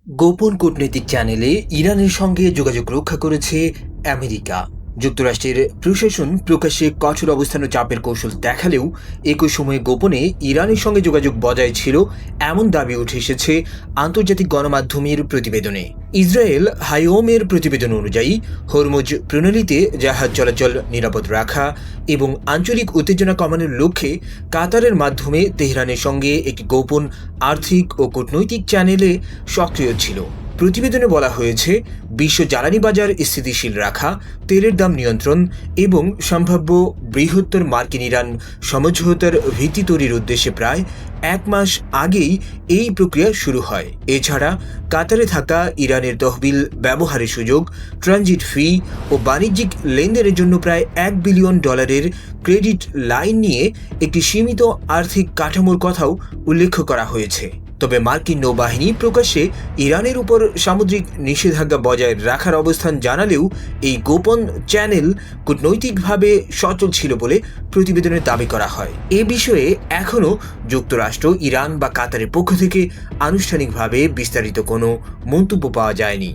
গোপন কূটনৈতিক চ্যানেলে ইরানের সঙ্গে যোগাযোগ রক্ষা করেছে আমেরিকা। যুক্তরাষ্ট্রের প্রশাসন প্রকাশ্যে কঠোর অবস্থান ও চাপের কৌশল দেখালেও একই সময়ে গোপনে ইরানের সঙ্গে যোগাযোগ বজায় ছিল এমন দাবি উঠে এসেছে আন্তর্জাতিক গণমাধ্যমের প্রতিবেদনে। ইসরায়েল হাইওমের প্রতিবেদন অনুযায়ী হরমুজ প্রণালীতে জাহাজ চলাচল নিরাপদ রাখা এবং আঞ্চলিক উত্তেজনা কমানোর লক্ষ্যে কাতারের মাধ্যমে তেহরানের সঙ্গে একটি গোপন আর্থিক ও কূটনৈতিক চ্যানেলে সক্রিয় ছিল। প্রতিবেদনে বলা হয়েছে, বিশ্ব জ্বালানি বাজার স্থিতিশীল রাখা, তেলের দাম নিয়ন্ত্রণ এবং সম্ভাব্য বৃহত্তর মার্কিন ইরান সমঝোতার ভিত্তি তৈরির উদ্দেশ্যে প্রায় এক মাস আগেই এই প্রক্রিয়া শুরু হয়। এছাড়া কাতারে থাকা ইরানের তহবিল ব্যবহারের সুযোগ, ট্রানজিট ফি ও বাণিজ্যিক লেনদেনের জন্য প্রায় $1 বিলিয়ন ক্রেডিট লাইন নিয়ে একটি সীমিত আর্থিক কাঠামোর কথাও উল্লেখ করা হয়েছে। তবে মার্কিন নৌবাহিনী প্রকাশ্যে ইরানের উপর সামুদ্রিক নিষেধাজ্ঞা বজায় রাখার অবস্থান জানালেও এই গোপন চ্যানেল কূটনৈতিকভাবে সচল ছিল বলে প্রতিবেদনে দাবি করা হয়। এ বিষয়ে এখনও যুক্তরাষ্ট্র, ইরান বা কাতারের পক্ষ থেকে আনুষ্ঠানিকভাবে বিস্তারিত কোনো মন্তব্য পাওয়া যায়নি।